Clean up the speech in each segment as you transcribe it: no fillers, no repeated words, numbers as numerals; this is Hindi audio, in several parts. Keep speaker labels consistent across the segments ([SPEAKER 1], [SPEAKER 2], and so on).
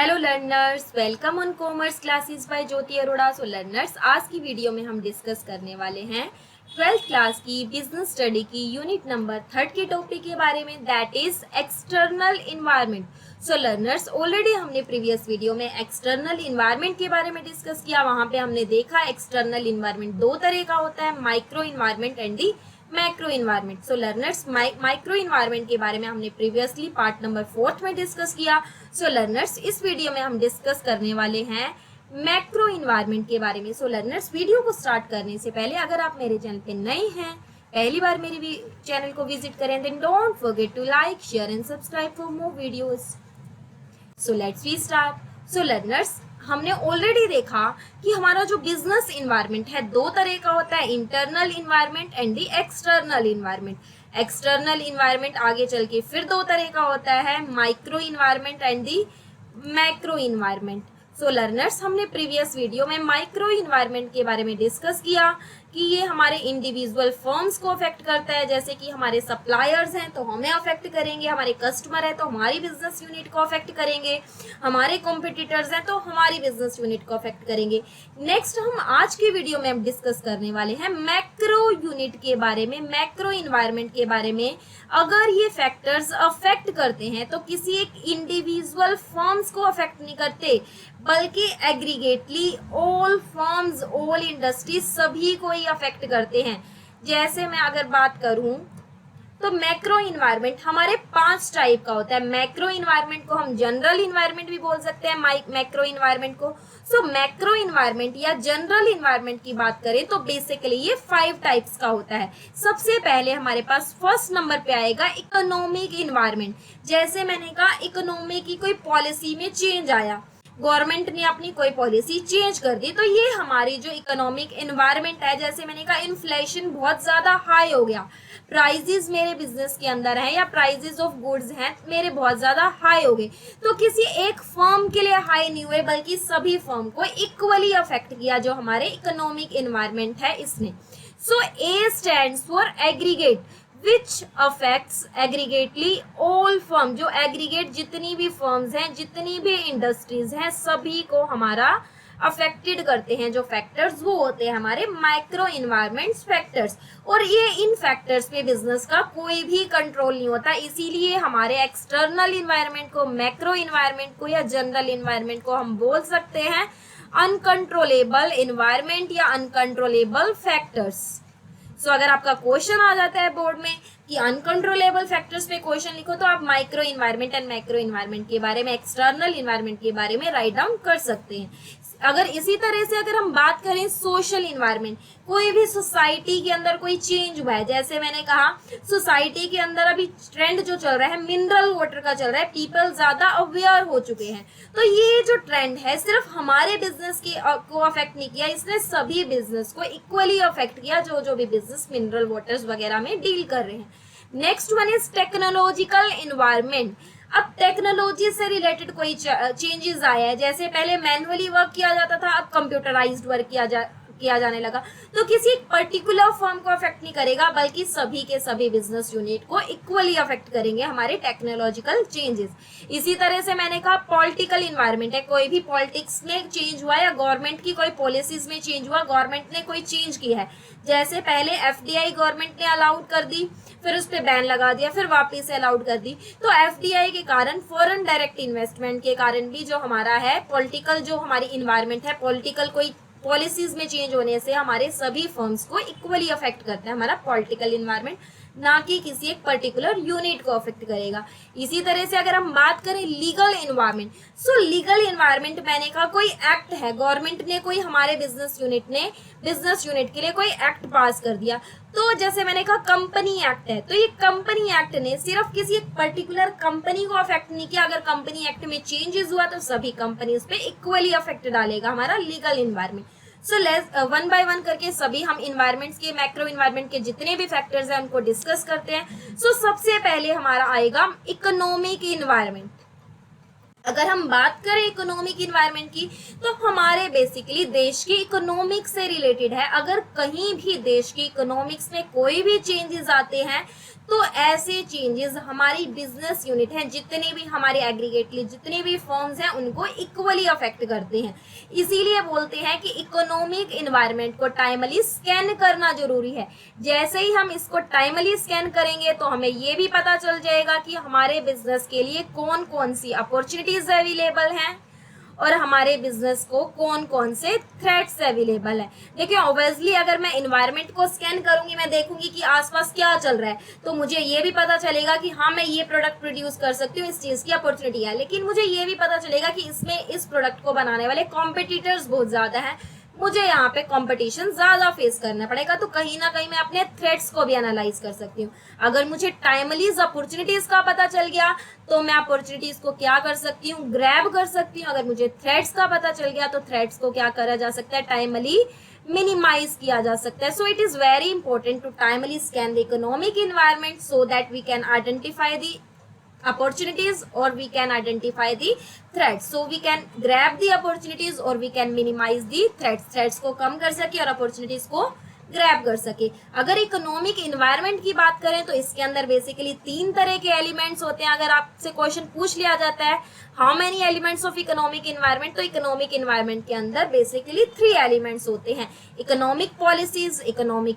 [SPEAKER 1] Hello learners, welcome on commerce classes bye Jyoti Arora. So learners, आज की वीडियो में हम डिस्कस करने वाले हैं 12th क्लास की बिजनेस स्टडी की यूनिट नंबर 3 के टॉपिक के बारे में, that is external environment. So learners, already हमने प्रीवियस वीडियो में एक्सटर्नल इन्वायरमेंट के बारे में डिस्कस किया। वहां पे हमने देखा एक्सटर्नल इन्वायरमेंट दो तरह का होता है, micro environment and the macro environment. So learners, micro environment के बारे में हमने प्रीवियसली पार्ट नंबर 4 में डिस्कस किया। सो लर्नर्स, इस वीडियो में हम डिस्कस करने वाले हैं मैक्रो इन्वायरमेंट के बारे में। सो लर्नर्स, वीडियो को स्टार्ट करने से पहले अगर आप मेरे चैनल पे नए हैं, पहली बार मेरे चैनल को विजिट करें, then don't forget to like, share and subscribe for more videos. So let's we start. So learners, हमने ऑलरेडी देखा कि हमारा जो बिजनेस इन्वायरमेंट है दो तरह का होता है, internal environment and the external environment. External environment आगे चल के फिर दो तरह का होता है, micro environment and the macro environment. So learners, हमने प्रीवियस वीडियो में माइक्रो इन्वायरमेंट के बारे में डिस्कस किया कि ये हमारे इंडिविजुअल फर्म्स को अफेक्ट करता है, जैसे कि हमारे सप्लायर्स हैं तो हमें अफेक्ट करेंगे, हमारे कस्टमर है तो हमारी बिजनेस यूनिट को अफेक्ट करेंगे, हमारे कॉम्पिटिटर्स हैं तो हमारी बिजनेस यूनिट को अफेक्ट करेंगे। नेक्स्ट हम आज की वीडियो में हम डिस्कस करने वाले हैं मैक्रो यूनिट के बारे में, मैक्रो इन्वायरमेंट के बारे में। अगर ये फैक्टर्स अफेक्ट करते हैं तो किसी एक इंडिविजुअल फर्म्स को अफेक्ट नहीं करते, बल्कि एग्रीगेटली ऑल फर्म्स, ऑल इंडस्ट्रीज, सभी को ही अफेक्ट करते हैं। जैसे मैं अगर बात करूं तो मैक्रो इन्वायरमेंट हमारे 5 टाइप का होता है। मैक्रो इन्वायरमेंट को हम जनरल इन्वायरमेंट भी बोल सकते हैं, मैक्रो इन्वायरमेंट को। सो मैक्रो इन्वायरमेंट या जनरल इन्वायरमेंट की बात करें तो बेसिकली ये 5 टाइप्स का होता है। सबसे पहले हमारे पास फर्स्ट नंबर पे आएगा इकोनॉमिक इन्वायरमेंट। जैसे मैंने कहा, इकोनॉमी की कोई पॉलिसी में चेंज आया, गवर्नमेंट ने अपनी कोई पॉलिसी चेंज कर दी, तो ये हमारी जो इकोनॉमिक एनवायरनमेंट है, जैसे मैंने कहा इन्फ्लेशन बहुत ज्यादा हाई हो गया, प्राइजेस मेरे बिजनेस के अंदर है या प्राइजेस ऑफ गुड्स हैं मेरे बहुत ज्यादा हाई हो गए, तो किसी एक फर्म के लिए हाई नहीं हुए बल्कि सभी फर्म को इक्वली अफेक्ट किया, जो हमारे इकोनॉमिक एनवायरनमेंट है इसने। So A stands for aggregate which affects aggregately all firm। जो एग्रीगेट जितनी भी फर्म्स हैं, जितनी भी इंडस्ट्रीज हैं, सभी को हमारा अफेक्टेड करते हैं। जो फैक्टर्स वो होते हैं हमारे माइक्रो इन्वायरमेंट फैक्टर्स, और ये इन फैक्टर्स पे बिजनेस का कोई भी कंट्रोल नहीं होता। इसीलिए हमारे एक्सटर्नल इन्वायरमेंट को, मैक्रो इन्वायरमेंट को या जनरल इन्वायरमेंट को हम बोल सकते हैं अनकंट्रोलेबल इन्वायरमेंट या अनकंट्रोलेबल फैक्टर्स। सो अगर आपका क्वेश्चन आ जाता है बोर्ड में कि अनकंट्रोलेबल फैक्टर्स पे क्वेश्चन लिखो, तो आप micro environment and macro environment के बारे में, एक्सटर्नल इन्वायरमेंट के बारे में राइट डाउन कर सकते हैं। अगर इसी तरह से अगर हम बात करें सोशल इन्वायरमेंट, कोई भी सोसाइटी के अंदर कोई चेंज हुआ है, जैसे मैंने कहा सोसाइटी के अंदर अभी ट्रेंड जो चल रहा है मिनरल वाटर का चल रहा है, पीपल ज्यादा अवेयर हो चुके हैं, तो ये जो ट्रेंड है सिर्फ हमारे बिजनेस के को अफेक्ट नहीं किया, इसने सभी बिजनेस को इक्वली अफेक्ट किया, जो भी बिजनेस मिनरल वाटर्स वगैरह में डील कर रहे हैं। Next one is technological environment. अब टेक्नोलॉजी से रिलेटेड कोई चेंजेस आया है, जैसे पहले मैनुअली वर्क किया जाता था, अब कंप्यूटराइज्ड वर्क किया जाने लगा, तो किसी पर्टिकुलर फर्म को अफेक्ट नहीं करेगा बल्कि सभी के सभी बिजनेस यूनिट को इक्वली अफेक्ट करेंगे हमारे टेक्नोलॉजिकल चेंजेस। इसी तरह से मैंने कहा पॉलिटिकल इन्वायरमेंट है, कोई भी पॉलिटिक्स में चेंज हुआ या गवर्नमेंट की कोई पॉलिसीज में चेंज हुआ, गवर्नमेंट ने कोई चेंज की है, जैसे पहले एफडीआई गवर्नमेंट ने अलाउड कर दी, फिर उस पर बैन लगा दिया, फिर वापस से अलाउड कर दी, तो एफडीआई के कारण, फॉरेन डायरेक्ट इन्वेस्टमेंट के कारण भी जो हमारा है पॉलिटिकल, जो हमारी इन्वायरमेंट है, पॉलिटिकल कोई पॉलिसीज में चेंज होने से हमारे सभी फर्म्स को इक्वली अफेक्ट करता है हमारा पॉलिटिकल इन्वायरमेंट, ना कि किसी एक पर्टिकुलर यूनिट को अफेक्ट करेगा। इसी तरह से अगर हम बात करें लीगल इन्वायरमेंट, सो लीगल इन्वायरमेंट मैंने कहा कोई एक्ट है, गवर्नमेंट ने कोई हमारे बिजनेस यूनिट के लिए कोई एक्ट पास कर दिया, तो जैसे मैंने कहा कंपनी एक्ट है, तो ये कंपनी एक्ट ने सिर्फ किसी एक पर्टिकुलर कंपनी को अफेक्ट नहीं किया, अगर कंपनी एक्ट में चेंजेस हुआ तो सभी कंपनीज पे इक्वली अफेक्ट डालेगा हमारा legal environment. So let's one by one करके सभी हम इन्वायरमेंट्स के, मैक्रो इन्वायरमेंट के जितने भी फैक्टर्स हैं उनको डिस्कस करते हैं। सो सबसे पहले हमारा आएगा इकोनॉमिक इन्वायरमेंट। अगर हम बात करें इकोनॉमिक इन्वायरमेंट की, तो हमारे बेसिकली देश की इकोनॉमिक्स से रिलेटेड है। अगर कहीं भी देश की इकोनॉमिक्स में कोई भी चेंजेस आते हैं तो ऐसे चेंजेस हमारी बिजनेस यूनिट हैं, जितने भी हमारे एग्रीगेटली जितने भी फर्म्स हैं उनको इक्वली अफेक्ट करते हैं। इसीलिए बोलते हैं कि इकोनॉमिक इन्वायरमेंट को टाइमली स्कैन करना जरूरी है। जैसे ही हम इसको टाइमली स्कैन करेंगे तो हमें ये भी पता चल जाएगा कि हमारे बिजनेस के लिए कौन कौन सी अपॉर्चुनिटीज अवेलेबल हैं और हमारे बिजनेस को कौन कौन से थ्रेट्स अवेलेबल है। देखिए ऑब्वियसली अगर मैं इन्वायरमेंट को स्कैन करूंगी, मैं देखूंगी कि आसपास क्या चल रहा है, तो मुझे ये भी पता चलेगा कि हाँ मैं ये प्रोडक्ट प्रोड्यूस कर सकती हूँ, इस चीज की अपॉर्चुनिटी है। लेकिन मुझे ये भी पता चलेगा कि इसमें इस प्रोडक्ट को बनाने वाले कॉम्पिटिटर्स बहुत ज्यादा हैं, मुझे यहाँ पे कंपटीशन ज्यादा फेस करना पड़ेगा। तो कहीं ना कहीं मैं अपने थ्रेट्स को भी एनालाइज कर सकती हूँ। अगर मुझे टाइमली अपॉर्चुनिटीज का पता चल गया तो मैं अपॉर्चुनिटीज को क्या कर सकती हूँ, ग्रैब कर सकती हूँ। अगर मुझे थ्रेट्स का पता चल गया तो थ्रेट्स को क्या करा जा सकता है, टाइमली मिनिमाइज किया जा सकता है। So it is very important to timely scan the economic environment so that we can identify the opportunities or we can identify the threats. So we can grab the opportunities or we can minimize the threats को कम कर सके और opportunities को ग्रैब कर सके। अगर इकोनॉमिक इन्वायरमेंट की बात करें तो इसके अंदर बेसिकली 3 तरह के एलिमेंट्स होते हैं। अगर आपसे क्वेश्चन पूछ लिया जाता है how many elements of economic environment, तो इकोनॉमिक इन्वायरमेंट के अंदर बेसिकली 3 एलिमेंट्स होते हैं, economic policies, economic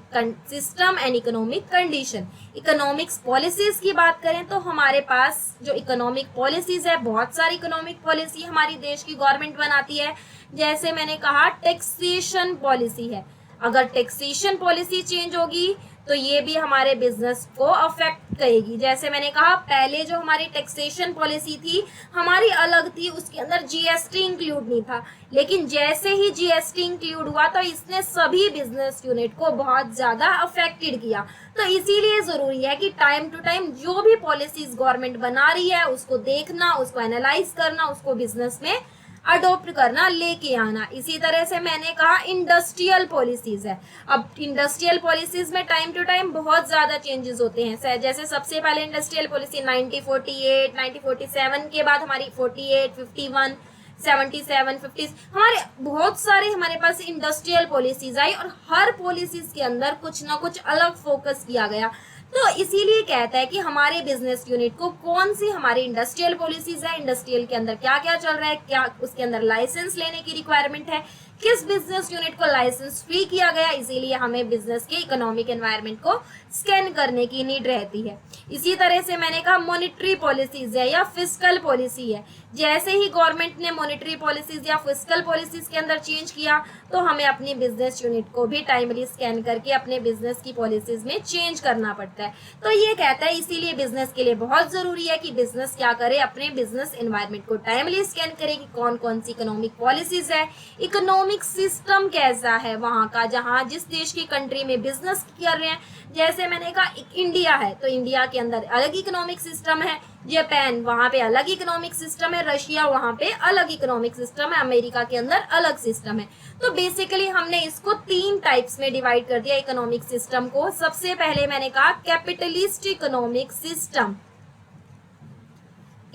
[SPEAKER 1] system and economic condition. Economics policies की बात करें तो हमारे पास जो इकोनॉमिक पॉलिसीज है, बहुत सारी इकोनॉमिक पॉलिसी हमारी देश की गवर्नमेंट बनाती है। जैसे मैंने कहा टैक्सेशन पॉलिसी है, अगर टैक्सेशन पॉलिसी चेंज होगी तो ये भी हमारे बिजनेस को अफेक्ट करेगी। जैसे मैंने कहा पहले जो हमारी टैक्सेशन पॉलिसी थी हमारी अलग थी, उसके अंदर जीएसटी इंक्लूड नहीं था। लेकिन जैसे ही जीएसटी इंक्लूड हुआ तो इसने सभी बिजनेस यूनिट को बहुत ज्यादा अफेक्टेड किया। तो इसीलिए जरूरी है कि टाइम टू टाइम जो भी पॉलिसीज गवर्नमेंट बना रही है उसको देखना, उसको एनालाइज करना, उसको बिजनेस में अडोप्ट करना, लेके आना। इसी तरह से मैंने कहा इंडस्ट्रियल पॉलिसीज है। अब इंडस्ट्रियल पॉलिसीज में टाइम टू टाइम बहुत ज्यादा चेंजेस होते हैं। जैसे सबसे पहले इंडस्ट्रियल पॉलिसी 1948, 1947 के बाद हमारी 48, 51, 77, 50 हमारे बहुत सारे हमारे पास इंडस्ट्रियल पॉलिसीज आई और हर पॉलिसीज के अंदर कुछ ना कुछ अलग फोकस किया गया। तो इसीलिए कहता है कि हमारे बिजनेस यूनिट को कौन सी हमारी इंडस्ट्रियल पॉलिसीज है, इंडस्ट्रियल के अंदर क्या क्या चल रहा है, क्या उसके अंदर लाइसेंस लेने की रिक्वायरमेंट है, किस बिजनेस यूनिट को लाइसेंस फ्री किया गया। इसीलिए हमें बिजनेस के इकोनॉमिक एनवायरनमेंट को स्कैन करने की नीड रहती है। इसी तरह से मैंने कहा मॉनेटरी पॉलिसीज है या फिस्कल पॉलिसी है। जैसे ही गवर्नमेंट ने मॉनेटरी पॉलिसीज या फिस्कल पॉलिसीज के अंदर चेंज किया तो हमें अपनी बिजनेस यूनिट को भी टाइमली स्कैन करके अपने बिजनेस की पॉलिसीज में चेंज करना पड़ता है। तो ये कहता है इसीलिए बिजनेस के लिए बहुत जरूरी है कि बिजनेस क्या करे, अपने बिजनेस एनवायरनमेंट को टाइमली स्कैन करे कि कौन कौन सी इकोनॉमिक पॉलिसीज है, इकोनॉमिक सिस्टम कैसा है वहाँ का, जहाँ जिस देश की कंट्री में बिजनेस कर रहे हैं। जैसे मैंने कहा इंडिया है तो इंडिया के अंदर अलग इकोनॉमिक सिस्टम है, जापान वहाँ पे अलग इकोनॉमिक सिस्टम है, रशिया वहाँ पे अलग इकोनॉमिक सिस्टम है, अमेरिका के अंदर अलग सिस्टम है। तो बेसिकली हमने इसको 3 टाइप्स में डिवाइड कर दिया इकोनॉमिक सिस्टम को। सबसे पहले मैंने कहा capitalist economic system,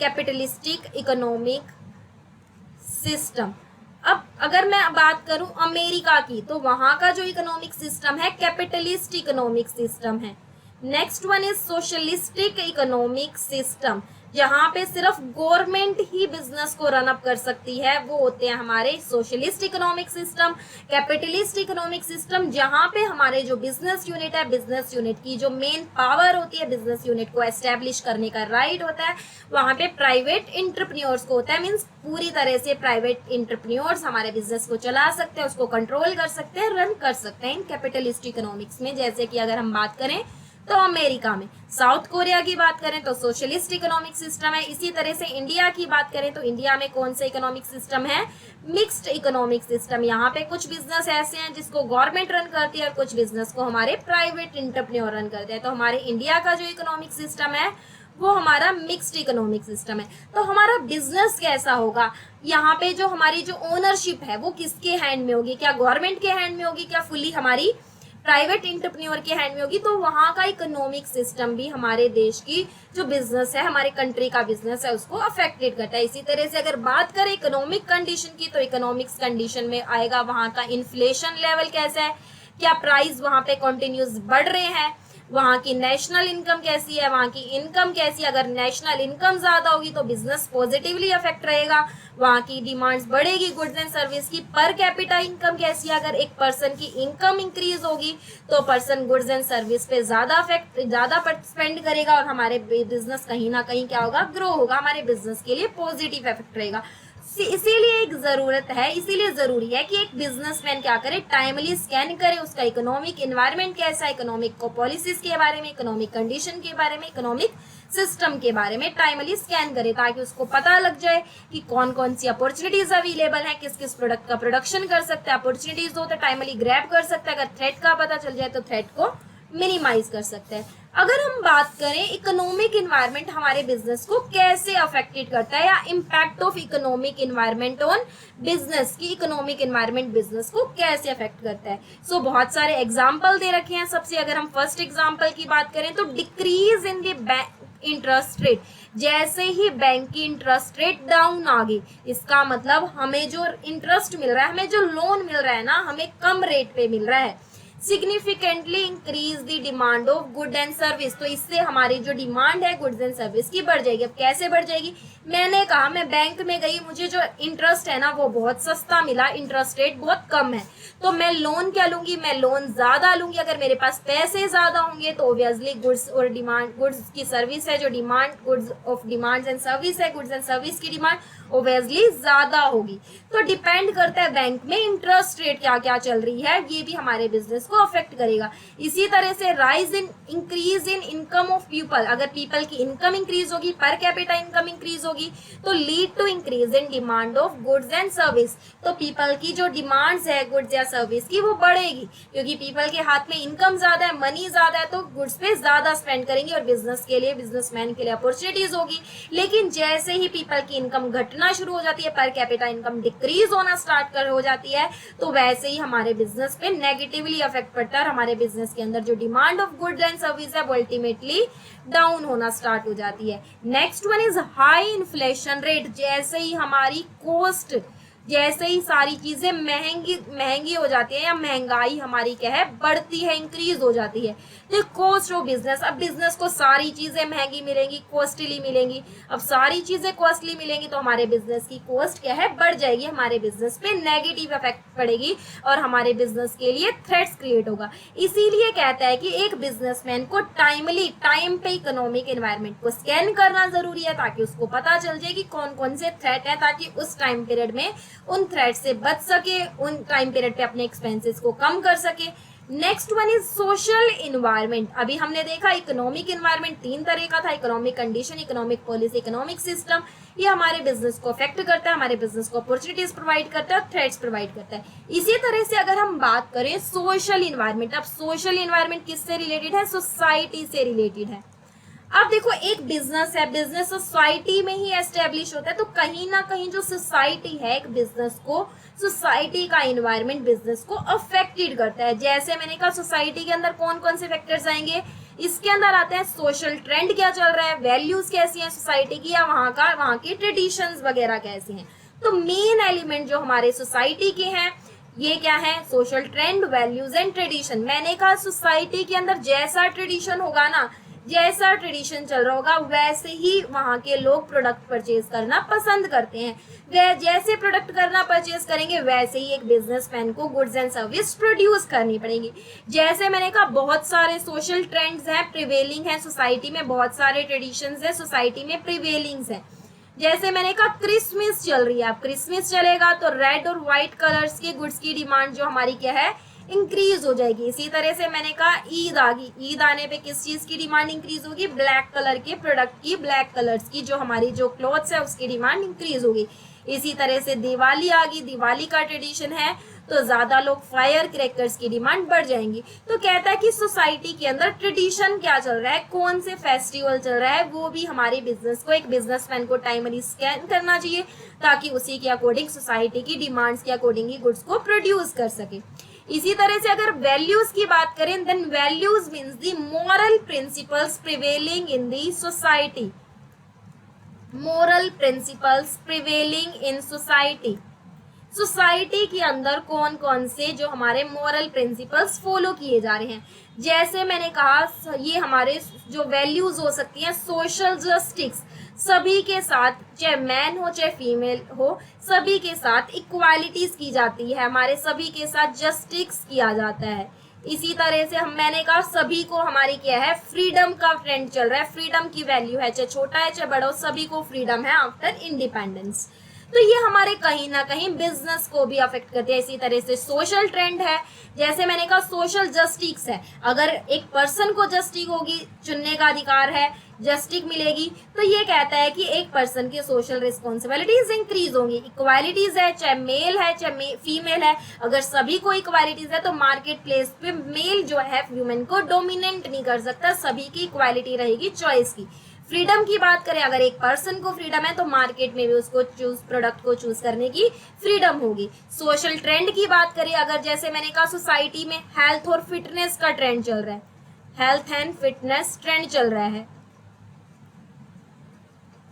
[SPEAKER 1] capitalistic economic system. अब अगर मैं बात करूं अमेरिका की तो वहां का जो इकोनॉमिक सिस्टम है कैपिटलिस्ट इकोनॉमिक सिस्टम है। Next one is socialistic economic system, जहां पे सिर्फ गवर्नमेंट ही बिजनेस को रन अप कर सकती है, वो होते हैं हमारे socialist economic system. Capitalist economic system जहां पे हमारे जो बिजनेस यूनिट है, बिजनेस यूनिट की जो मेन पावर होती है, बिजनेस यूनिट को एस्टेब्लिश करने का राइट होता है, वहां पे प्राइवेट एंटरप्रेन्योर्स को होता है। मीन्स पूरी तरह से प्राइवेट एंटरप्रेन्योर्स हमारे बिजनेस को चला सकते हैं, उसको कंट्रोल कर सकते हैं, रन कर सकते हैं इन कैपिटलिस्ट इकोनॉमिक्स में। जैसे कि अगर हम बात करें तो अमेरिका में, साउथ कोरिया की बात करें तो सोशलिस्ट इकोनॉमिक सिस्टम है। इसी तरह से इंडिया की बात करें तो इंडिया में कौन सा इकोनॉमिक सिस्टम है, मिक्स्ड इकोनॉमिक सिस्टम। यहाँ पे कुछ बिजनेस ऐसे हैं जिसको गवर्नमेंट रन करती है और कुछ बिजनेस को हमारे प्राइवेट एंटरप्रेन्योर रन करते हैं। तो हमारे इंडिया का जो इकोनॉमिक सिस्टम है वो हमारा मिक्स्ड इकोनॉमिक सिस्टम है। तो हमारा बिजनेस कैसा होगा, यहाँ पे जो हमारी जो ओनरशिप है वो किसके हैंड में होगी, क्या गवर्नमेंट के हैंड में होगी, क्या फुली हमारी प्राइवेट एंटरप्रेन्योर के हैंड में होगी। तो वहाँ का इकोनॉमिक सिस्टम भी हमारे देश की जो बिजनेस है, हमारे कंट्री का बिजनेस है, उसको अफेक्टेड करता है। इसी तरह से अगर बात करें इकोनॉमिक कंडीशन की तो इकोनॉमिक्स कंडीशन में आएगा वहाँ का इन्फ्लेशन लेवल कैसा है, क्या प्राइस वहाँ पे कंटिन्यूस बढ़ रहे हैं, वहाँ की नेशनल इनकम कैसी है, वहाँ की इनकम कैसी है। अगर नेशनल इनकम ज्यादा होगी तो बिजनेस पॉजिटिवली अफेक्ट रहेगा, वहाँ की डिमांड्स बढ़ेगी गुड्स एंड सर्विस की। पर कैपिटा इनकम कैसी है, अगर एक पर्सन की इनकम इंक्रीज होगी तो पर्सन गुड्स एंड सर्विस पे ज्यादा स्पेंड करेगा और हमारे बिजनेस कहीं ना कहीं क्या होगा, ग्रो होगा, हमारे बिजनेस के लिए पॉजिटिव इफेक्ट रहेगा। इसीलिए एक जरूरत है, इसीलिए जरूरी है कि एक बिजनेसमैन क्या करे, टाइमली स्कैन करे उसका इकोनॉमिक एनवायरनमेंट कैसा है, इकोनॉमिक पॉलिसीज के बारे में, इकोनॉमिक कंडीशन के बारे में, इकोनॉमिक सिस्टम के बारे में टाइमली स्कैन करे, ताकि उसको पता लग जाए कि कौन कौन सी अपॉर्चुनिटीज अवेलेबल है, किस किस प्रोडक्ट का प्रोडक्शन कर सकता है, अपॉर्चुनिटीज हो तो टाइमली ग्रैब कर सकता है, अगर थ्रेट का पता चल जाए तो थ्रेट को मिनिमाइज कर सकते हैं। अगर हम बात करें इकोनॉमिक एनवायरनमेंट हमारे बिजनेस को कैसे अफेक्टेड करता है, या impact of economic environment on business, की इकोनॉमिक एनवायरनमेंट बिजनेस को कैसे अफेक्ट करता है। सो बहुत सारे एग्जाम्पल दे रखे हैं। सबसे अगर हम फर्स्ट एग्जाम्पल की बात करें तो decrease in the interest rate, जैसे ही बैंक की इंटरेस्ट रेट डाउन आ गई, इसका मतलब हमें जो इंटरेस्ट मिल रहा है, हमें जो लोन मिल रहा है ना, हमें कम रेट पे मिल रहा है। Significantly increase the demand of good and service, तो इससे हमारी जो डिमांड है गुड्स एंड सर्विस की बढ़ जाएगी। अब कैसे बढ़ जाएगी, मैंने कहा मैं बैंक में गई, मुझे जो इंटरेस्ट है ना वो बहुत सस्ता मिला, इंटरेस्ट रेट बहुत कम है, तो मैं लोन क्या लूंगी, मैं लोन ज्यादा लूंगी। अगर मेरे पास पैसे ज्यादा होंगे तो ऑब्वियसली गुड्स और डिमांड, गुड्स की सर्विस है जो demand, goods of demands and service है, गुड्स एंड सर्विस की डिमांड ऑब्वियसली ज्यादा होगी। तो डिपेंड करता है बैंक में इंटरेस्ट रेट क्या क्या चल रही है, ये भी हमारे बिजनेस को अफेक्ट करेगा। इसी तरह से rise in increase in income of people, अगर पीपल की इनकम इंक्रीज होगी, पर कैपिटा इनकम इंक्रीज होगी, तो lead to increase in demand of goods and service, तो पीपल की जो डिमांड्स है गुड्स या सर्विस की वो बढ़ेगी, क्योंकि पीपल के हाथ में इनकम ज्यादा है, मनी ज्यादा है, तो गुड्स पे ज्यादा स्पेंड करेंगे और बिजनेस के लिए, बिजनेसमैन के लिए अपॉर्चुनिटीज होगी। लेकिन जैसे ही पीपल की इनकम घटना शुरू हो जाती है, पर कैपिटा इनकम डिक्रीज होना स्टार्ट हो जाती है, तो वैसे ही हमारे बिजनेस पे नेगेटिवली अफेक्ट पड़ता है और हमारे बिजनेस के अंदर जो demand of goods and service है वो अल्टीमेटली डाउन होना स्टार्ट हो जाती है। Next one is high inflation rate, जैसे ही हमारी कॉस्ट, जैसे ही सारी चीजें महंगी हो जाती है, या महंगाई हमारी क्या है, बढ़ती है, इंक्रीज हो जाती है, तो कॉस्ट ऑफ बिजनेस, अब बिजनेस को सारी चीजें महंगी मिलेंगी, कॉस्टली मिलेंगी। अब सारी चीजें कॉस्टली मिलेंगी तो हमारे बिजनेस की कॉस्ट क्या है, बढ़ जाएगी, हमारे बिजनेस पे नेगेटिव इफेक्ट पड़ेगी और हमारे बिजनेस के लिए थ्रेट्स क्रिएट होगा। इसीलिए कहता है कि एक बिजनेसमैन को टाइमली, टाइम पे इकोनॉमिक एनवायरनमेंट को स्कैन करना जरूरी है, ताकि उसको पता चल जाए कि कौन कौन से थ्रेट है, ताकि उस टाइम पीरियड में उन थ्रेट से बच सके, उन टाइम पीरियड पे अपने एक्सपेंसेस को कम कर सके। Next one is social environment. अभी हमने देखा इकोनॉमिक इन्वायरमेंट 3 तरह का था, economic condition, economic policy, economic system. ये हमारे बिजनेस को अफेक्ट करता है, हमारे बिजनेस को अपॉर्चुनिटीज प्रोवाइड करता है, थ्रेट्स प्रोवाइड करता है। इसी तरह से अगर हम बात करें सोशल इन्वायरमेंट, अब सोशल इन्वायरमेंट किससे रिलेटेड है, सोसाइटी से रिलेटेड है। अब देखो एक बिजनेस है, बिजनेस सोसाइटी में ही एस्टेब्लिश होता है, तो कहीं ना कहीं जो सोसाइटी है एक बिजनेस को, सोसाइटी का एनवायरनमेंट बिजनेस को अफेक्टेड करता है। जैसे मैंने कहा सोसाइटी के अंदर कौन कौन से फैक्टर्स आएंगे, इसके अंदर आते हैं सोशल ट्रेंड क्या चल रहा है, वैल्यूज कैसी हैं सोसाइटी की, या वहाँ की ट्रेडिशंस वगैरह कैसी हैं। तो मेन एलिमेंट जो हमारे सोसाइटी के हैं ये क्या है, social trend, values and tradition. मैंने कहा सोसाइटी के अंदर जैसा ट्रेडिशन होगा ना, जैसा ट्रेडिशन चल रहा होगा वैसे ही वहाँ के लोग प्रोडक्ट परचेज करना पसंद करते हैं। वे जैसे प्रोडक्ट करना परचेज करेंगे वैसे ही एक बिजनेसमैन को गुड्स एंड सर्विस प्रोड्यूस करनी पड़ेगी। जैसे मैंने कहा बहुत सारे सोशल ट्रेंड्स हैं, प्रिवेलिंग है सोसाइटी में, बहुत सारे ट्रेडिशंस है सोसाइटी में प्रिवेलिंग है। जैसे मैंने कहा क्रिसमस चल रही है, अब क्रिसमस चलेगा तो रेड और व्हाइट कलर्स के गुड्स की डिमांड जो हमारी क्या है, इंक्रीज हो जाएगी। इसी तरह से मैंने कहा ईद आ गई, ईद आने पे किस चीज की डिमांड इंक्रीज होगी, ब्लैक कलर के प्रोडक्ट की, ब्लैक कलर्स की जो हमारी जो क्लॉथ्स है उसकी डिमांड इंक्रीज होगी। इसी तरह से दिवाली आ गई, दिवाली का ट्रेडिशन है तो ज्यादा लोग फायर क्रैकर्स की डिमांड बढ़ जाएंगी। तो कहता है कि सोसाइटी के अंदर ट्रेडिशन क्या चल रहा है, कौन से फेस्टिवल चल रहा है, वो भी हमारे बिजनेस को, एक बिजनेसमैन को टाइमली स्कैन करना चाहिए ताकि उसी के अकॉर्डिंग सोसाइटी की डिमांड्स के अकॉर्डिंग ही गुड्स को प्रोड्यूस कर सके। इसी तरह से अगर वैल्यूज की बात करें, then values means the moral principles prevailing in the society, moral principles prevailing in society. Society के अंदर कौन कौन से जो हमारे मॉरल प्रिंसिपल्स फॉलो किए जा रहे हैं। जैसे मैंने कहा ये हमारे जो वैल्यूज हो सकती हैं, सोशल जस्टिस, सभी के साथ चाहे मैन हो चाहे फीमेल हो सभी के साथ इक्वालिटीज की जाती है, हमारे सभी के साथ जस्टिस किया जाता है। इसी तरह से मैंने कहा सभी को हमारी क्या है, फ्रीडम का ट्रेंड चल रहा है, फ्रीडम की वैल्यू है, चाहे छोटा है चाहे बड़ा हो सभी को फ्रीडम है आफ्टर इंडिपेंडेंस। तो ये हमारे कहीं ना कहीं बिजनेस को भी अफेक्ट करते हैं। इसी तरह से सोशल ट्रेंड है, जैसे मैंने कहा सोशल जस्टिस है, अगर एक पर्सन को जस्टिस होगी, चुनने का अधिकार है, जस्टिस मिलेगी, तो ये कहता है कि एक पर्सन की सोशल रिस्पॉन्सिबिलिटीज इंक्रीज होंगी। इक्वालिटीज है, चाहे मेल है चाहे फीमेल है, अगर सभी को इक्वालिटीज है तो मार्केट प्लेस पे मेल जो है वुमेन को डोमिनेट नहीं कर सकता, सभी की इक्वालिटी रहेगी चॉइस की। फ्रीडम की बात करें, अगर एक पर्सन को फ्रीडम है तो मार्केट में भी उसको प्रोडक्ट को चूज करने की फ्रीडम होगी। सोशल ट्रेंड की बात करें, अगर जैसे मैंने कहा सोसाइटी में हेल्थ और फिटनेस का ट्रेंड चल रहा है, हेल्थ एंड फिटनेस ट्रेंड चल रहा है,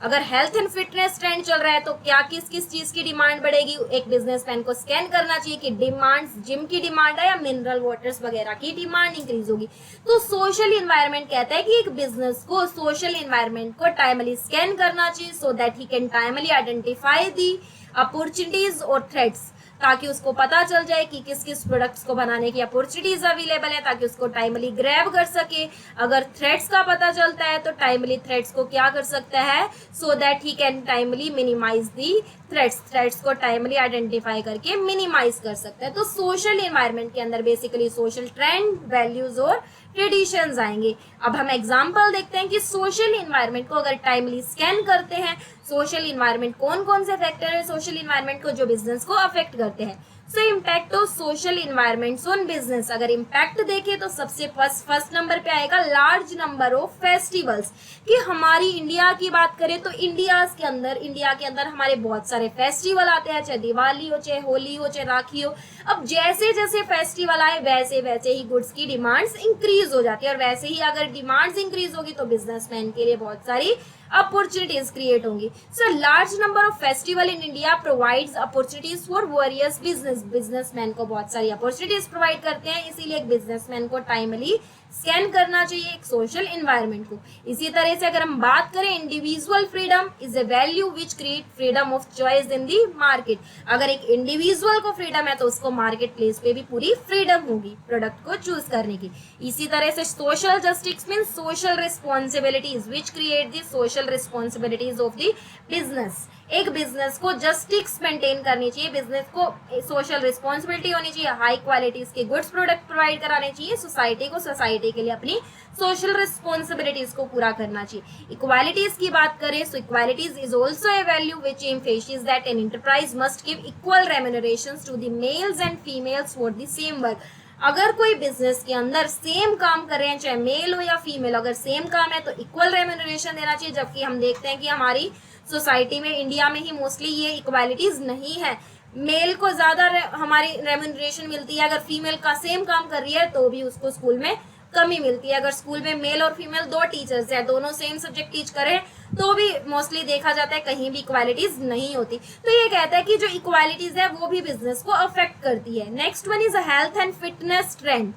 [SPEAKER 1] अगर हेल्थ एंड फिटनेस ट्रेंड चल रहा है तो क्या किस किस चीज की डिमांड बढ़ेगी, एक बिजनेसमैन को स्कैन करना चाहिए कि डिमांड जिम की डिमांड है या मिनरल वाटर्स वगैरह की डिमांड इंक्रीज होगी। तो सोशल इन्वायरमेंट कहता है कि एक बिजनेस को सोशल इन्वायरमेंट को टाइमली स्कैन करना चाहिए सो that he can timely identify the opportunities और थ्रेट्स, ताकि उसको पता चल जाए कि किस किस प्रोडक्ट्स को बनाने की अपॉर्चुनिटीज अवेलेबल है, ताकि उसको टाइमली ग्रैब कर सके। अगर थ्रेट्स का पता चलता है तो टाइमली थ्रेट्स को क्या कर सकता है, so that he can timely minimize the threats को टाइमली आइडेंटिफाई करके मिनिमाइज कर सकता है। तो सोशल एनवायरनमेंट के अंदर बेसिकली सोशल ट्रेंड, वैल्यूज और ट्रेडिशंस आएंगे। अब हम एग्जांपल देखते हैं कि सोशल एनवायरनमेंट को अगर टाइमली स्कैन करते हैं, सोशल एनवायरनमेंट कौन कौन से फैक्टर है सोशल एनवायरनमेंट को जो बिजनेस को अफेक्ट करते हैं। सो impact of social environments on business, अगर इम्पैक्ट देखें तो सबसे फर्स्ट नंबर पे आएगा लार्ज नंबर ऑफ फेस्टिवल्स। कि हमारी इंडिया की बात करें तो इंडिया के अंदर हमारे बहुत सारे फेस्टिवल आते हैं, चाहे दिवाली हो चाहे होली हो चाहे राखी हो। अब जैसे जैसे फेस्टिवल आए वैसे वैसे ही गुड्स की डिमांड्स इंक्रीज हो जाती है, और वैसे ही अगर डिमांड्स इंक्रीज होगी तो बिजनेसमैन के लिए बहुत सारी अपॉर्चुनिटीज क्रिएट होंगी। So large number of festival in India provides opportunities for various businessman को बहुत सारी अपॉर्चुनिटीज प्रोवाइड करते हैं, इसीलिए एक बिजनेसमैन को टाइमली स्कैन करना चाहिए एक सोशल एनवायरनमेंट को। इसी तरह से अगर हम बात करें individual freedom is a value which create freedom of choice in the market. अगर एक इंडिविजुअल को फ्रीडम है तो उसको मार्केट प्लेस पे भी पूरी फ्रीडम होगी प्रोडक्ट को चूज करने की। इसी तरह से social justice mean social responsibilities which create the social responsibilities of the business. एक बिजनेस को जस्टिस मेंटेन करनी चाहिए, बिजनेस को सोशल रिस्पॉन्सिबिलिटी होनी चाहिए, हाई क्वालिटीज के गुड्स प्रोडक्ट प्रोवाइड कराने चाहिए सोसाइटी के लिए अपनी सोशल रिस्पॉन्सिबिलिटीज को पूरा करना चाहिए। इक्वालिटीज की बात करें so equalities is also a value which emphasis that an enterprise must give equal remunerations to the males and females for the same work. अगर कोई बिजनेस के अंदर सेम काम कर रहे हैं चाहे मेल हो या फीमेल, अगर सेम काम है तो इक्वल रेम्यूनरेशन देना चाहिए। जबकि हम देखते हैं कि हमारी सोसाइटी में इंडिया में ही मोस्टली ये इक्वालिटीज नहीं है, मेल को ज्यादा हमारी रेम्यूनरेशन मिलती है, अगर फीमेल का सेम काम कर रही है तो भी उसको स्कूल में कमी मिलती है। अगर स्कूल में मेल और फीमेल दो टीचर्स हैं, दोनों सेम सब्जेक्ट टीच करें तो भी मोस्टली देखा जाता है कहीं भी इक्वालिटीज नहीं होती। तो ये कहता है कि जो इक्वालिटीज है वो भी बिजनेस को अफेक्ट करती है। Next one is health and fitness trend,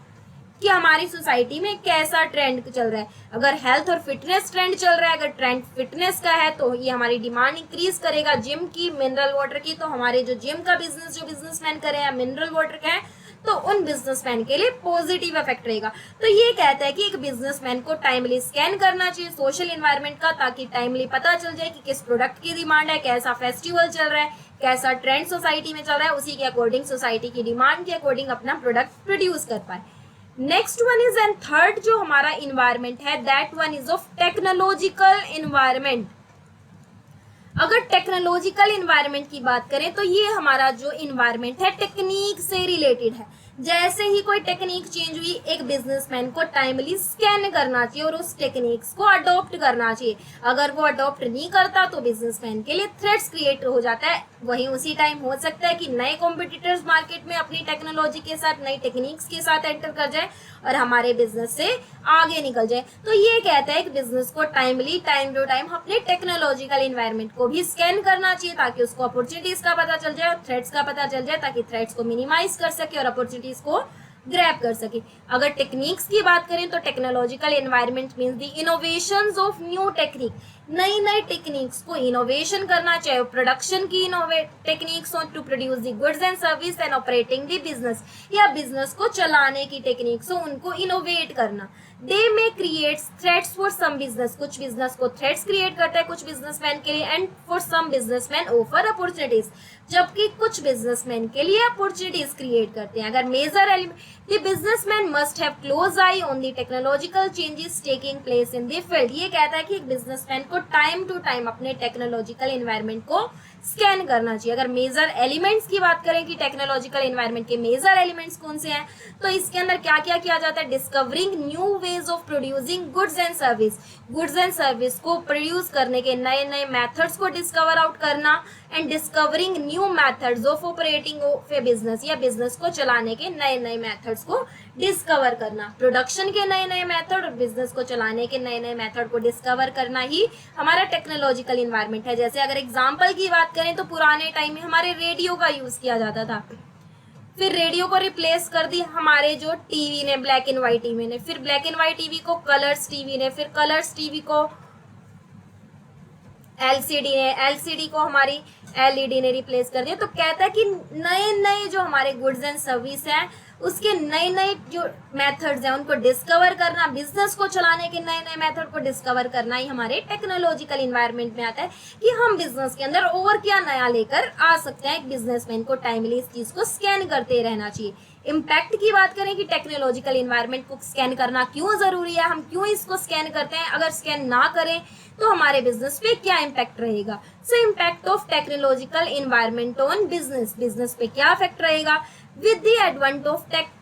[SPEAKER 1] कि हमारी सोसाइटी में कैसा ट्रेंड चल रहा है। अगर हेल्थ और फिटनेस ट्रेंड चल रहा है, अगर ट्रेंड फिटनेस का है तो ये हमारी डिमांड इंक्रीज करेगा जिम की, मिनरल वाटर की। तो हमारे जो जिम का बिजनेस जो बिजनेसमैन करे या मिनरल वाटर का है तो उन बिजनेसमैन के लिए पॉजिटिव इफेक्ट रहेगा। तो ये कहता है कि एक बिजनेसमैन को टाइमली स्कैन करना चाहिए सोशल एनवायरनमेंट का, ताकि टाइमली पता चल जाए कि किस प्रोडक्ट की डिमांड है, कैसा फेस्टिवल चल रहा है, कैसा ट्रेंड सोसाइटी में चल रहा है, उसी के अकॉर्डिंग सोसाइटी की डिमांड के अकॉर्डिंग अपना प्रोडक्ट प्रोड्यूस कर पाए। Next one is and third जो हमारा इन्वायरमेंट है that one is of technological environment. अगर टेक्नोलॉजिकल इन्वायरमेंट की बात करें तो ये हमारा जो इन्वायरमेंट है टेक्निक से रिलेटेड है। जैसे ही कोई टेक्निक चेंज हुई, एक बिजनेसमैन को टाइमली स्कैन करना चाहिए और उस टेक्निक्स को अडॉप्ट करना चाहिए। अगर वो अडॉप्ट नहीं करता तो बिजनेसमैन के लिए थ्रेट्स क्रिएट हो जाता है। वहीं उसी टाइम हो सकता है कि नए कॉम्पिटिटर्स मार्केट में अपनी टेक्नोलॉजी के साथ, नई टेक्निक्स के साथ एंटर कर जाए और हमारे बिजनेस से आगे निकल जाए। तो ये कहता है कि बिजनेस को टाइमली, टाइम टू टाइम अपने टेक्नोलॉजिकल इन्वायरमेंट को भी स्कैन करना चाहिए, ताकि उसको अपॉर्चुनिटीज का पता चल जाए और थ्रेट्स का पता चल जाए, ताकि थ्रेट्स को मिनिमाइज कर सके और अपॉर्चुनिटीज को ग्रैब कर सके। अगर टेक्निक्स की बात करें तो technological environment means the innovations of new technique, नई नई टेक्निक्स को इनोवेशन करना, चाहे प्रोडक्शन की टेक्निक्स हो to produce the goods and service and operating the business, या बिजनेस को चलाने की टेक्निक्स हो, उनको इनोवेट करना। They may creates threats for some business, कुछ बिजनेस को थ्रेट्स क्रिएट करता है कुछ बिजनेसमैन के लिए, and for some businessman offer opportunities, जबकि कुछ बिजनेसमैन के लिए अपॉर्चुनिटीज क्रिएट करते हैं। अगर major element, the businessman must have close eye on the technological changes taking place in the field. ये कहता है कि एक बिजनेसमैन को टाइम टू टाइम अपने टेक्नोलॉजिकल एनवायरनमेंट को स्कैन करना चाहिए। अगर मेजर एलिमेंट्स की बात करें कि टेक्नोलॉजिकल एनवायरनमेंट के मेजर एलिमेंट्स कौन से हैं, तो इसके अंदर क्या क्या किया जाता है? Discovering new ways of producing goods and service, goods and service को प्रोड्यूस करने के नए नए मेथड्स को डिस्कवर आउट करना, and discovering new methods of operating of A business, या बिजनेस को चलाने के नए नए मेथड्स को डिस्कवर करना। प्रोडक्शन के नए नए मेथड और बिजनेस को चलाने के नए नए मेथड को डिस्कवर करना ही हमारा टेक्नोलॉजिकल इन्वायरमेंट है। जैसे अगर एग्जांपल की बात करें तो पुराने टाइम में हमारे रेडियो का यूज किया जाता था, फिर रेडियो को रिप्लेस कर दी हमारे जो टीवी ने, ब्लैक एंड व्हाइट टीवी ने, फिर ब्लैक एंड व्हाइट टीवी को कलर्स टीवी ने, फिर कलर्स टीवी को एलसीडी ने, एलसीडी को हमारी एलईडी ने रिप्लेस कर दिया। तो कहता है कि नए नए जो हमारे गुड्स एंड सर्विस हैं उसके नए नए जो मेथड्स हैं उनको डिस्कवर करना, बिजनेस को चलाने के नए नए मेथड को डिस्कवर करना ही हमारे टेक्नोलॉजिकल इन्वायरमेंट में आता है कि हम बिजनेस के अंदर और क्या नया लेकर आ सकते हैं। एक बिजनेसमैन को टाइमली इस चीज को स्कैन करते रहना चाहिए। इम्पैक्ट की बात करें कि टेक्नोलॉजिकल इन्वायरमेंट को स्कैन करना क्यों जरूरी है, हम क्यों इसको स्कैन करते हैं, अगर स्कैन ना करें तो हमारे बिजनेस पे क्या इम्पैक्ट रहेगा। सो impact of technological environment on business, business पे क्या इफेक्ट रहेगा। With the advent of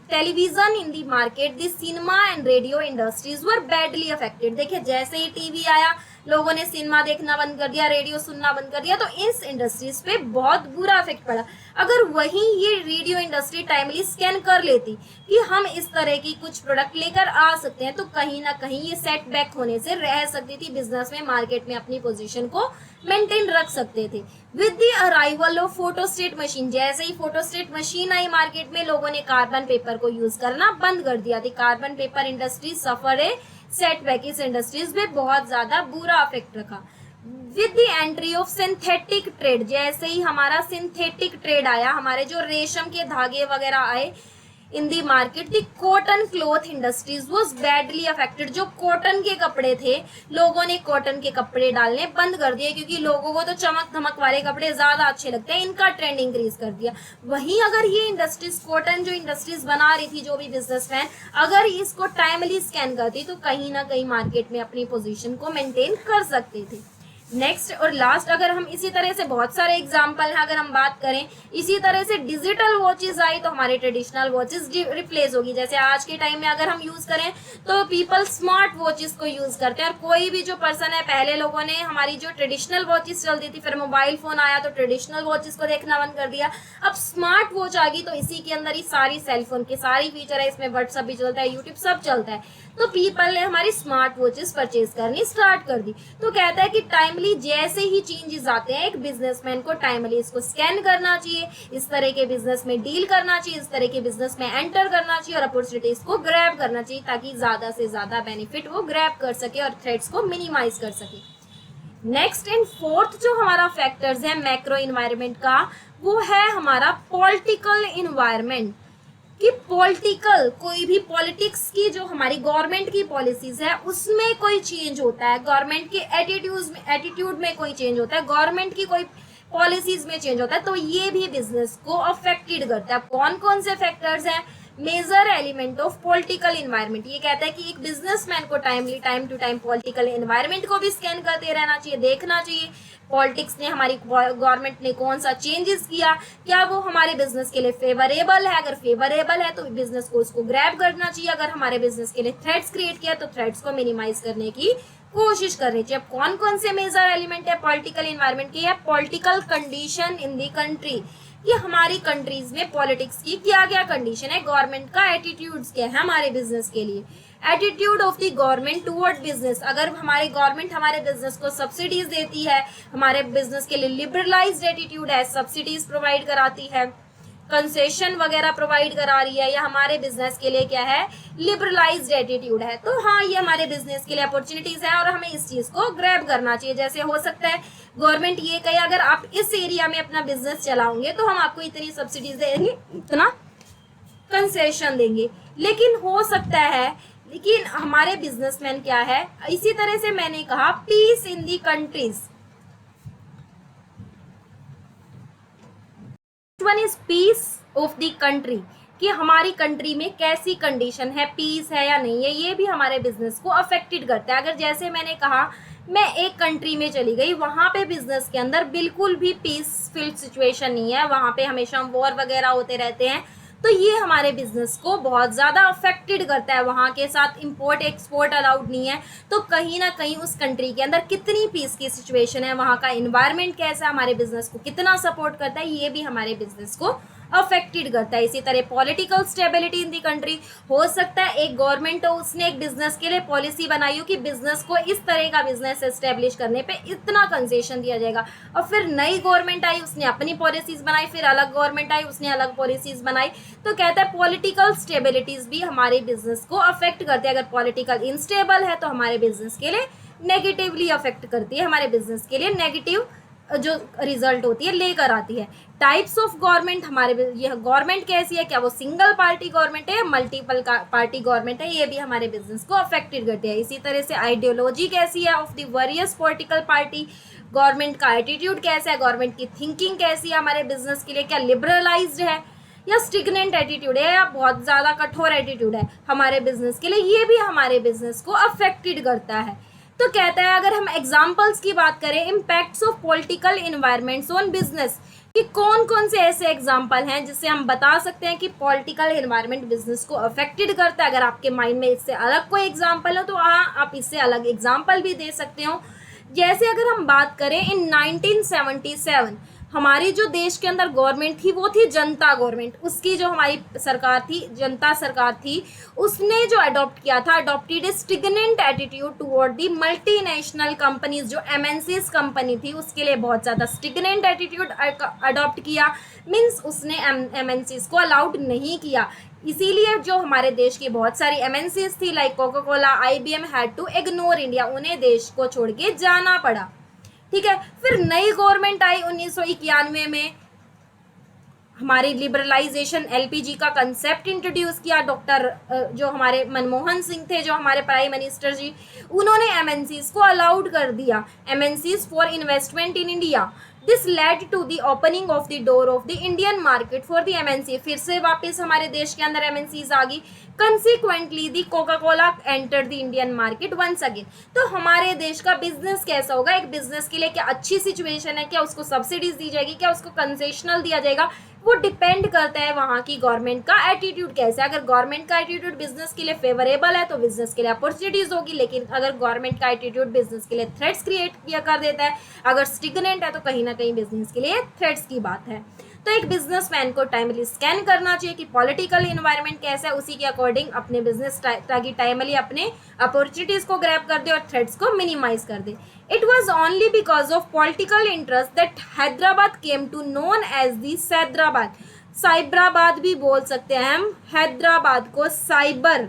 [SPEAKER 1] television in the market, the cinema and radio industries were badly affected। देखिए जैसे ही टीवी आया लोगों ने सिनेमा देखना बंद कर दिया, रेडियो सुनना बंद कर दिया, तो इस इंडस्ट्रीज पे बहुत बुरा इफेक्ट पड़ा। अगर वहीं ये रेडियो इंडस्ट्री टाइमली स्कैन कर लेती कि हम इस तरह की कुछ प्रोडक्ट लेकर आ सकते हैं, तो कहीं ना कहीं ये सेटबैक होने से रह सकती थी, बिजनेस में, मार्केट में अपनी पोजीशन को मेंटेन रख सकते थे। With the arrival of photostat machine, जैसे ही फोटोस्टेट मशीन आई मार्केट में, लोगों ने कार्बन पेपर को यूज करना बंद कर दिया थी। कार्बन पेपर इंडस्ट्री सफर ए सेटबैक, इस इंडस्ट्रीज में बहुत ज्यादा बुरा इफेक्ट रखा। With the entry of synthetic trade, जैसे ही हमारा सिंथेटिक ट्रेड आया, हमारे जो रेशम के धागे वगैरह आए in the market, the cotton cloth industries was badly affected. जो कॉटन के कपड़े थे, लोगों ने कॉटन के कपड़े डालने बंद कर दिए, क्योंकि लोगों को तो चमक धमक वाले कपड़े ज्यादा अच्छे लगते हैं, इनका ट्रेंड इंक्रीज कर दिया। वहीं अगर ये इंडस्ट्रीज, कॉटन जो इंडस्ट्रीज बना रही थी, जो भी बिजनेसमैन, अगर इसको टाइमली स्कैन करती तो कहीं ना कहीं मार्केट में अपनी पोजीशन को मेंटेन कर सकते थे। नेक्स्ट और लास्ट, अगर हम इसी तरह से बहुत सारे एग्जाम्पल हैं, अगर हम बात करें, इसी तरह से डिजिटल वॉचेस आई तो हमारे ट्रेडिशनल वॉचेस रिप्लेस होगी। जैसे आज के टाइम में अगर हम यूज करें तो पीपल स्मार्ट वॉचेस को यूज करते हैं, और कोई भी जो पर्सन है, पहले लोगों ने हमारी जो ट्रेडिशनल वॉचेस चलती थी, फिर मोबाइल फोन आया तो ट्रेडिशनल वॉचेस को देखना बंद कर दिया, अब स्मार्ट वॉच आ गई, तो इसी के अंदर ही सारी सेलफोन के सारी फीचर है, इसमें व्हाट्सएप भी चलता है, यूट्यूब सब चलता है, तो पीपल ने हमारी स्मार्ट वॉचेस परचेज करनी स्टार्ट कर दी। तो कहता है कि टाइमली जैसे ही चेंजेस आते हैं, एक बिजनेसमैन को टाइमली इसको स्कैन करना चाहिए, इस तरह के बिजनेस में डील करना चाहिए, इस तरह के बिजनेस में एंटर करना चाहिए और अपॉर्चुनिटीज को ग्रैब करना चाहिए, ताकि ज्यादा से ज्यादा बेनिफिट वो ग्रैब कर सके और थ्रेट्स को मिनिमाइज कर सके। नेक्स्ट एंड फोर्थ जो हमारा फैक्टर्स है मैक्रो इन्वायरमेंट का, वो है हमारा पॉलिटिकल इन्वायरमेंट। कि पॉलिटिकल, कोई भी पॉलिटिक्स की जो हमारी गवर्नमेंट की पॉलिसीज है उसमें कोई चेंज होता है, गवर्नमेंट के एटीट्यूड में कोई चेंज होता है, गवर्नमेंट की कोई पॉलिसीज में चेंज होता है, तो ये भी बिजनेस को अफेक्टेड करता है। कौन कौन से फैक्टर्स हैं? Major element of political environment, ये कहता है कि एक बिजनेसमैन को timely time to time political environment को भी स्कैन करते रहना चाहिए, देखना चाहिए पॉलिटिक्स ने, हमारी गवर्नमेंट ने कौन सा चेंजेस किया, क्या वो हमारे बिजनेस के लिए फेवरेबल है, अगर फेवरेबल है तो बिजनेस को उसको ग्रैब करना चाहिए, अगर हमारे बिजनेस के लिए थ्रेट्स क्रिएट किया तो थ्रेट्स को मिनिमाइज करने की कोशिश करनी चाहिए। अब कौन कौन से मेजर एलिमेंट है पॉलिटिकल इन्वायरमेंट के, या political condition in the country, कि हमारी कंट्रीज में पॉलिटिक्स की क्या क्या कंडीशन है, गवर्नमेंट का एटीट्यूड्स क्या है हमारे बिजनेस के लिए, attitude of the government toward business, अगर हमारी गवर्नमेंट हमारे बिजनेस को सब्सिडीज देती है, हमारे बिजनेस के लिए लिबरलाइज्ड एटीट्यूड है, सब्सिडीज प्रोवाइड कराती है, कंसेशन वगैरह प्रोवाइड करा रही है, या हमारे बिजनेस के लिए क्या है लिबरलाइज्ड एटीट्यूड है, तो हाँ ये हमारे बिजनेस के लिए अपॉर्चुनिटीज है और हमें इस चीज को ग्रैब करना चाहिए। जैसे हो सकता है गवर्नमेंट ये कहे अगर आप इस एरिया में अपना बिजनेस चलाओगे तो हम आपको इतनी सब्सिडीज देंगे, इतना कंसेशन देंगे, लेकिन हो सकता है, लेकिन हमारे बिजनेसमैन क्या है, इसी तरह से मैंने कहा peace in the countries, one is peace of the country, कि हमारी कंट्री में कैसी कंडीशन है, पीस है या नहीं है, ये भी हमारे बिजनेस को अफेक्टेड करता है। अगर जैसे मैंने कहा मैं एक कंट्री में चली गई, वहाँ पे बिजनेस के अंदर बिल्कुल भी पीसफुल सिचुएशन नहीं है, वहाँ पे हमेशा वॉर वगैरह होते रहते हैं, तो ये हमारे बिजनेस को बहुत ज़्यादा अफेक्टेड करता है, वहाँ के साथ इंपोर्ट एक्सपोर्ट अलाउड नहीं है, तो कहीं ना कहीं उस कंट्री के अंदर कितनी पीस की सिचुएशन है, वहाँ का इन्वायरमेंट कैसा है, हमारे बिजनेस को कितना सपोर्ट करता है, ये भी हमारे बिजनेस को अफेक्टेड करता है। इसी तरह political stability in the country, हो सकता है एक गवर्नमेंट हो, उसने एक बिजनेस के लिए पॉलिसी बनाई हो कि बिजनेस को इस तरह का बिजनेस एस्टेब्लिश करने पे इतना कंसेशन दिया जाएगा, और फिर नई गवर्नमेंट आई उसने अपनी पॉलिसीज बनाई, फिर अलग गवर्नमेंट आई उसने अलग पॉलिसीज बनाई, तो कहता है पॉलिटिकल स्टेबिलिटीज भी हमारे बिजनेस को अफेक्ट करते हैं। अगर पॉलिटिकल इनस्टेबल है तो हमारे बिजनेस के लिए नेगेटिवली अफेक्ट करती है, हमारे बिजनेस के लिए नेगेटिव जो रिजल्ट होती है लेकर आती है। टाइप्स ऑफ गवर्नमेंट, हमारे यह गवर्नमेंट कैसी है, क्या वो सिंगल पार्टी गवर्नमेंट है या मल्टीपल पार्टी गवर्नमेंट है, ये भी हमारे बिजनेस को अफेक्टेड करती है। इसी तरह से आइडियोलॉजी कैसी है of the various political party, government का एटीट्यूड कैसा है, गवर्नमेंट की थिंकिंग कैसी है हमारे बिजनेस के लिए, क्या लिबरलाइज्ड है या स्टिग्नेंट एटीट्यूड है या बहुत ज़्यादा कठोर एटीट्यूड है हमारे बिजनेस के लिए, ये भी हमारे बिजनेस को अफेक्टेड करता है। तो कहता है अगर हम एग्जाम्पल्स की बात करें, impacts of political environments on business, कि कौन कौन से ऐसे एग्जाम्पल हैं जिससे हम बता सकते हैं कि पॉलिटिकल इन्वायरमेंट बिजनेस को अफेक्टेड करता है। अगर आपके माइंड में इससे अलग कोई एग्जाम्पल हो तो आप इससे अलग एग्जाम्पल भी दे सकते हो। जैसे अगर हम बात करें इन 1977 हमारी जो देश के अंदर गवर्नमेंट थी वो थी जनता गवर्नमेंट, उसकी जो हमारी सरकार थी जनता सरकार थी, उसने जो अडॉप्ट किया था, adopted a stagnant attitude toward the multinational companies, जो एमएनसीज कंपनी थी उसके लिए बहुत ज़्यादा स्टिग्नेंट एटीट्यूड अडॉप्ट किया, मीन्स उसने एमएनसीज को अलाउड नहीं किया। इसीलिए जो हमारे देश की बहुत सारी एमएनसीज थी like Coca Cola, IBM had to ignore India, उन्हें देश को छोड़ के जाना पड़ा। ठीक है, फिर नई गवर्नमेंट आई 1991 में, हमारी लिबरलाइजेशन LPG का कंसेप्ट इंट्रोड्यूस किया, डॉक्टर जो हमारे मनमोहन सिंह थे जो हमारे प्राइम मिनिस्टर जी, उन्होंने MNCs को अलाउड कर दिया, MNCs for investment in India. This led to the opening of the door of the Indian market for the MNC, फिर से वापस हमारे देश के अंदर MNCs आ गई। Consequently the Coca Cola enter the Indian market once again. तो हमारे देश का बिजनेस कैसा होगा, एक बिजनेस के लिए क्या अच्छी सिचुएशन है, क्या उसको सब्सिडीज दी जाएगी, क्या उसको कंसेशनल दिया जाएगा, वो डिपेंड करता है वहाँ की गवर्नमेंट का एटीट्यूड कैसा है। अगर गवर्नमेंट का एटीट्यूड बिजनेस के लिए फेवरेबल है तो बिजनेस के लिए अपॉर्चुनिटीज होगी, लेकिन अगर गवर्नमेंट का एटीट्यूड बिजनेस के लिए थ्रेट्स क्रिएट किया कर देता है, अगर स्टिग्नेंट है तो कहीं ना कहीं बिजनेस के लिए थ्रेट्स की बात है। तो एक बिजनेसमैन को टाइमली स्कैन करना चाहिए कि पॉलिटिकल इन्वायरमेंट कैसा है, उसी के अकॉर्डिंग अपने बिजनेस ताकि टाइमली अपने अपॉर्चुनिटीज को ग्रैब कर दे और थ्रेट्स को मिनिमाइज कर दे। It was only because of political interest that Hyderabad came to known as the सैदराबाद। Cyberabad भी बोल सकते हैं हम, हैदराबाद को साइबर।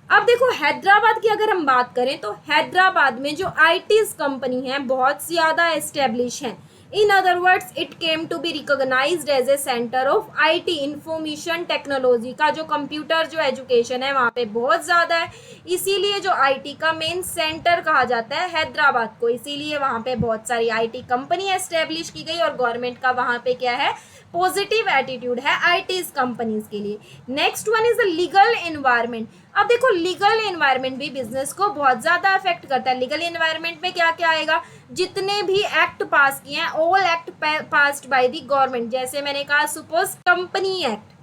[SPEAKER 1] अब देखो हैदराबाद की अगर हम बात करें तो हैदराबाद में जो ITs कंपनी हैं बहुत ज़्यादा एस्टेब्लिश हैं। In other words it came to be recognised as a centre of IT information technology का जो कंप्यूटर जो एजुकेशन है वहाँ पे बहुत ज़्यादा है, इसीलिए जो IT का मेन सेंटर कहा जाता है हैदराबाद को, इसीलिए वहाँ पे बहुत सारी IT कंपनी एस्टेब्लिश की गई और गवर्नमेंट का वहाँ पे क्या है पॉजिटिव एटीट्यूड है आईटी कंपनीज के लिए। Next one is the legal environment. अब देखो लीगल एनवायरनमेंट भी बिजनेस को बहुत ज्यादा अफेक्ट करता है। लीगल एनवायरनमेंट में क्या क्या आएगा, जितने भी एक्ट पास किए हैं all act passed by the government. जैसे मैंने कहा सपोज कंपनी एक्ट,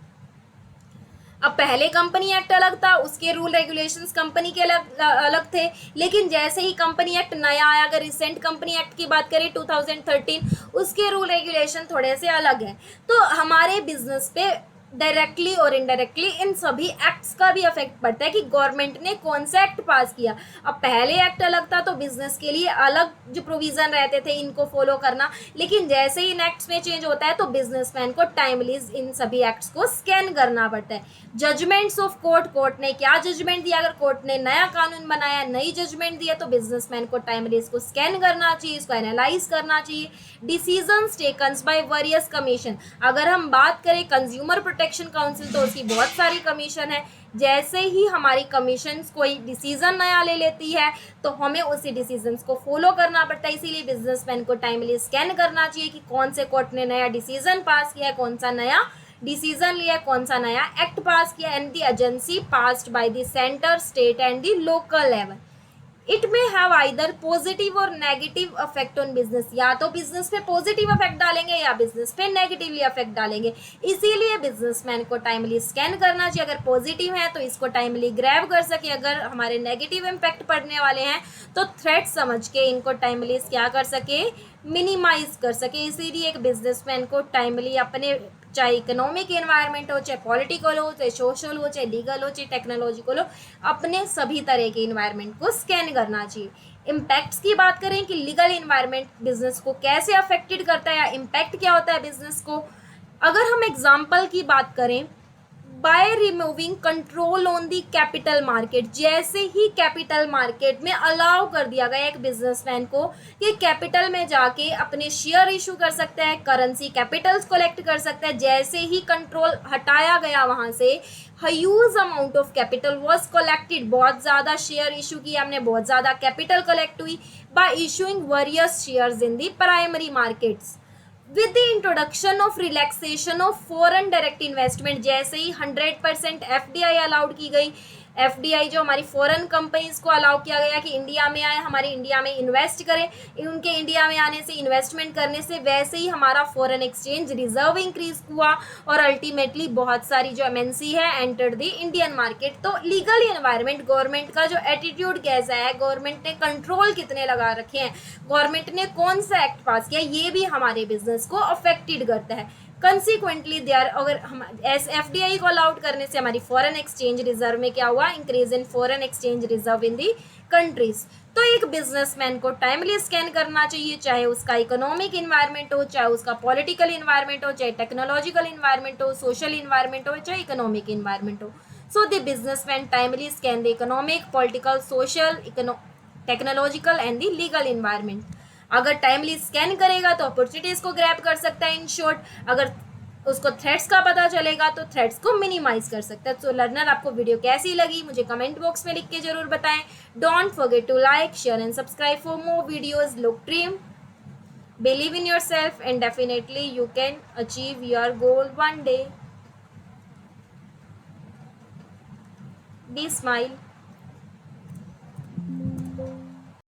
[SPEAKER 1] अब पहले कंपनी एक्ट अलग था, उसके रूल रेगुलेशंस कंपनी के अलग अलग थे, लेकिन जैसे ही कंपनी एक्ट नया आया, अगर रिसेंट कंपनी एक्ट की बात करें 2013, उसके रूल रेगुलेशन थोड़े से अलग हैं। तो हमारे बिजनेस पे डायरेक्टली और इनडायरेक्टली इन सभी एक्ट्स का भी इफेक्ट पड़ता है कि गवर्नमेंट ने कौन सा एक्ट पास किया। अब पहले एक्ट अलग था तो बिजनेस के लिए अलग जो प्रोविजन रहते थे इनको फॉलो करना, लेकिन जैसे ही इन एक्ट्स में चेंज होता है तो बिजनेसमैन को टाइमली इन सभी एक्ट्स को स्कैन करना पड़ता है। जजमेंट्स ऑफ कोर्ट, कोर्ट ने क्या जजमेंट दिया, अगर कोर्ट ने नया कानून बनाया, नई जजमेंट दिया, तो बिजनेसमैन को टाइमली इसको स्कैन करना चाहिए, इसको एनालाइज करना चाहिए। डिसीजंस टेकन्स बाय वेरियस कमीशन, अगर हम बात करें कंज्यूमर प्रोटेक्शन काउंसिल तो उसकी बहुत सारी कमीशन है। जैसे ही हमारी कमीशन कोई डिसीजन नया ले लेती है तो हमें उसी डिसीजंस को फॉलो करना पड़ता है। इसीलिए बिजनेसमैन को टाइमली स्कैन करना चाहिए कि कौन से कोर्ट ने नया डिसीजन पास किया है, कौन सा नया डिसीजन लिया, कौन सा नया एक्ट पास किया, and the agency passed by the centre, state and the local level. It may have either positive और नेगेटिव अफेक्ट ऑन बिजनेस, या तो बिजनेस पे पॉजिटिव अफेक्ट डालेंगे या बिजनेस पे नेगेटिवली अफेक्ट डालेंगे। इसीलिए बिजनेसमैन को टाइमली स्कैन करना चाहिए। अगर पॉजिटिव है तो इसको टाइमली ग्रैब कर सके, अगर हमारे नेगेटिव इम्पैक्ट पड़ने वाले हैं तो थ्रेट समझ के इनको टाइमली क्या कर सके, मिनिमाइज कर सके। इसीलिए एक बिजनेसमैन को टाइमली अपने चाहे इकोनॉमिक एनवायरनमेंट हो, चाहे पॉलिटिकल हो, चाहे सोशल हो, चाहे लीगल हो, चाहे टेक्नोलॉजिकल हो, अपने सभी तरह के इन्वायरमेंट को स्कैन करना चाहिए। इम्पैक्ट्स की बात करें कि लीगल इन्वायरमेंट बिजनेस को कैसे अफेक्टेड करता है या इम्पैक्ट क्या होता है बिजनेस को, अगर हम एग्जाम्पल की बात करें, by removing control on the capital market, जैसे ही कैपिटल मार्केट में अलाउ कर दिया गया एक बिजनेसमैन को कि कैपिटल में जाके अपने शेयर इशू कर सकता है, करेंसी कैपिटल्स कलेक्ट कर सकता है, जैसे ही कंट्रोल हटाया गया वहां से, huge amount of capital was collected, बहुत ज़्यादा शेयर इशू किया हमने, बहुत ज़्यादा कैपिटल कलेक्ट हुई bye issuing various shares in the primary markets. With the introduction of relaxation of foreign direct investment, जैसे ही 100% एफडीआई अलाउड की गई, एफडीआई जो हमारी फॉरेन कंपनीज को अलाउ किया गया कि इंडिया में आए, हमारे इंडिया में इन्वेस्ट करें, उनके इंडिया में आने से, इन्वेस्टमेंट करने से वैसे ही हमारा फॉरेन एक्सचेंज रिजर्व इंक्रीज हुआ और अल्टीमेटली बहुत सारी जो एमएनसी है एंटर्ड द इंडियन मार्केट। तो लीगल एनवायरनमेंट, गवर्नमेंट का जो एटीट्यूड कैसा है, गवर्नमेंट ने कंट्रोल कितने लगा रखे हैं, गवर्नमेंट ने कौन सा एक्ट पास किया, ये भी हमारे बिजनेस को अफेक्टेड करता है। कंसिक्वेंटली देयर, अगर हम एफडीआई को अलाउड करने से हमारी फॉरेन एक्सचेंज रिजर्व में क्या हुआ, increase in foreign exchange reserve in the countries. तो एक बिजनेसमैन को टाइमली स्कैन करना चाहिए, चाहे उसका इकोनॉमिक इन्वायरमेंट हो, चाहे उसका पॉलिटिकल इन्वायरमेंट हो, चाहे टेक्नोलॉजिकल इन्वायरमेंट हो, सोशल इन्वायरमेंट हो, चाहे इकोनॉमिक इन्वायरमेंट हो। So the businessman timely scan the economic, political, social, technological and the legal environment. अगर टाइमली स्कैन करेगा तो अपॉर्चुनिटीज को ग्रैब कर सकता है, इन शॉर्ट अगर उसको थ्रेट्स का पता चलेगा तो थ्रेट्स को मिनिमाइज कर सकता है। सो लर्नर, आपको वीडियो कैसी लगी मुझे कमेंट बॉक्स में लिख के जरूर बताएं। Don't forget to like, share and subscribe for more videos. Look dream, believe in yourself and definitely you can achieve your goal one day. Be smile.